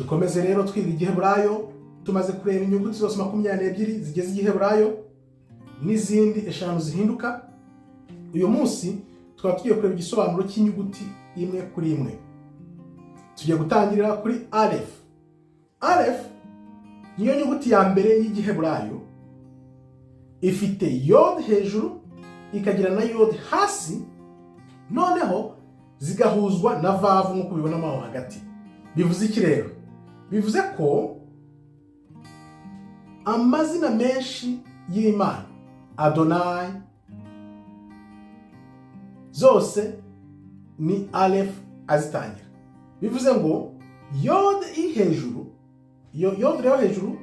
Dukomeze rero twiga igiheburayo, tumaze kureba inyuguti zose 22 zigeze igiheburayo n'izindi 5 zihinduka. Uyu munsi tukaba tugiye kureba igisobanuro cy'inyuguti imwe kuri imwe. Tugiye gutangirira kuri Alef. Alef niyo nyuguti ya mbere y'igiheburayo, ifite yod hejuru ikagira na yod hasi, noneho zigahuzwa na vavu nk'uko ubibona aho hagati. Bivuze iki rero? Bivuze ko amazina menshi y'Imana, Adonai, zose ni Alef azitangira. Bivuze ngo yod iri hejuru, yod rero hejuru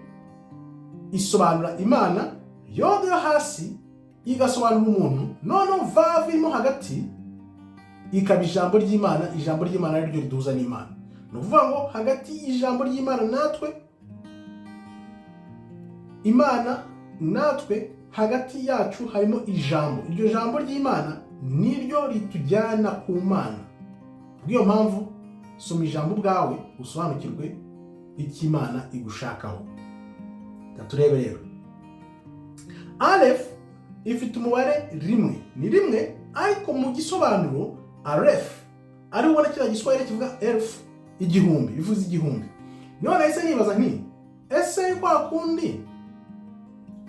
isobanura Imana, yod yo hasi igasobanura umuntu, noneho vavu irimo hagati ikaba ijambo ry'Imana. Ijambo ry'Imana ariryo riduhuza n'Imana. Ni ukuvuga ngo hagati y'ijambo ry'Imana natwe, Imana natwe, hagati yacu harimo ijambo. Iryo jambo ry'Imana niryo ritujyana ku Mana. Kubw'iyo mpamvu soma ijambo ubwawe usobanukirwe icyo Imana igushakaho. Turebe rero. Alef ifite umubare rimwe. Ni rimwe ariko mu gisobanuro Alef ari ubona kiriya giswahili kivuga elf, igihumbi, bivuze igihumbi. None ese nibaza nti ese kwa kundi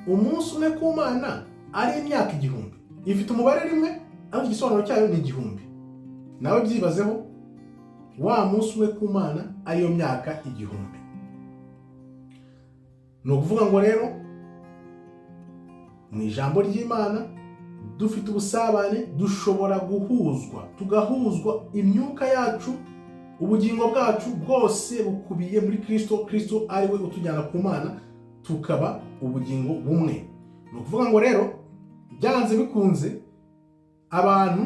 umunsi umwe ku Mana ari imyaka igihumbi, ifite umubare rimwe ariko igisobanuro cyayo ni igihumbi. Nawe byibazeho, wa munsi umwe ku Mana ariyo myaka igihumbi. Ni ukuvuga ngo rero mu ijambo ry'Imana dufite ubusabane, dushobora guhuzwa, tugahuzwa imyuka yacu, ubugingo bwacu bwose bukubiye muri Kristo. Kristo ari we utujyana ku Mana, tukaba ubugingo bumwe. Ni ukuvuga ngo rero byanze bikunze abantu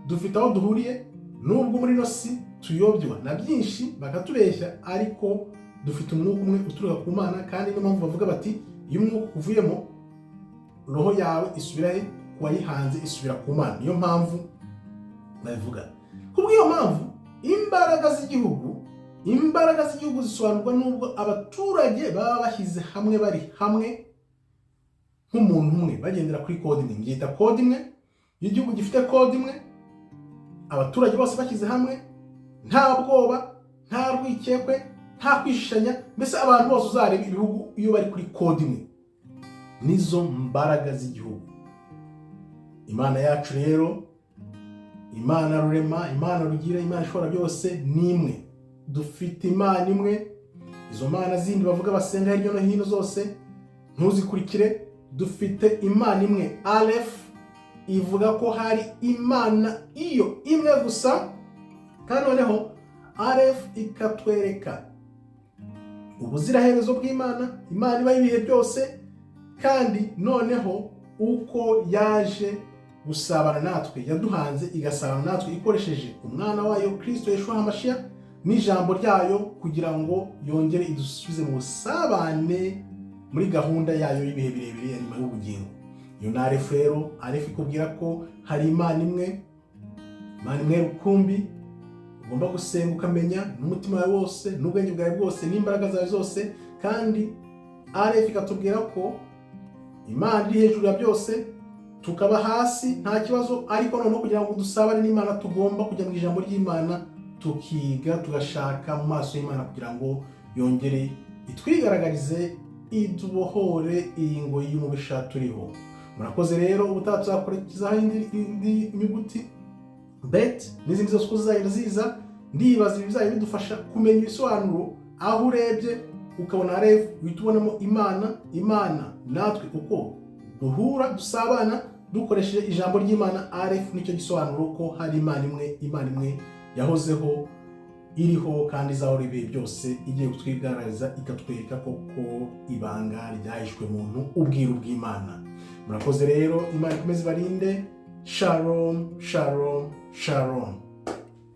dufite aho duhuriye, nubwo muri no si tuyobywa na byinshi bakatubeshya, ariko dufite umwuka umwe uturuka ku Mana. Kandi niyo mpamvu bavuga bati iyo umwuka uvuyemo roho yawe isubira he? Wayihanze isubira ku Mana. Niyo mpamvu bavuga. Kubw'iyo mpamvu imbaraga z'igihugu zisobanurwa nubwo abaturage baba bashyize hamwe, bari hamwe nk'umuntu umwe, bagendera kuri kode imwe. Byita kode imwe. Iyo igihugu gifite kode imwe, abaturage bose bashyize hamwe, nta bwoba, nta rwikekwe, nta kwishishanya, mbese abantu bose uzareba ibihugu iyo bari kuri kode imwe, nizo mbaraga z'igihugu. Imana yacu rero, Imana rurema, Imana rugira, Imana ishobora byose ni imwe. Dufite Imana imwe. Izo mana zindi bavuga basenga hirya no hino zose ntuzikurikire. Dufite Imana imwe. Alef ivuga ko hari Imana iyo imwe gusa, kandi noneho Alef ikatwereka ubuziraherezo bw'Imana, Imana iba ibihe byose, kandi noneho uko yaje gusabana natwe, yaduhanze igasabana natwe ikoresheje umwana wayo Kristo Yeshua Hamashiya n'ijambo ryayo, kugira ngo yongere idusubize mu busabane muri gahunda yayo y'ibihe birebire ya nyuma y'ubugingo. Iyo ni Alef rero. Alef ikubwira ko hari Imana imwe, Imana imwe rukumbi, ugomba gusenga ukamenya n'umutima wawe wose, n'ubwenge bwawe bwose, n'imbaraga zawe zose. Kandi Alef ikatubwira ko Imana iri hejuru ya byose, tukaba hasi nta kibazo, ariko noneho kugira ngo dusabane n'Imana tugomba kujya mu ijambo ry'Imana, tukiga, tugashaka mu maso y'Imana kugira ngo yongere itwigaragarize, idubohore iyi ngoyi y'umubisha turiho. Murakoze rero. Ubutaha tuzakurikizaho indi nyuguti bet n'izindi zose uko zizagenda ziza. Ndibaza bizajya bidufasha kumenya ibisobanuro. Aho urebye ukabona Alef uhita ubonamo Imana natwe uko duhura, dusabana dukoresheje ijambo ry'Imana. Alef nicyo gisobanuro ko hari Imana imwe yahozeho, iriho, kandi izahora ibihe byose, igiye kutwigaragariza, ikatwereka koko ibanga ryahishwe muntu, ubwiru bw'Imana. Murakoze rero. Imana ikomeze ibarinde. Shalom, shalom, shalom.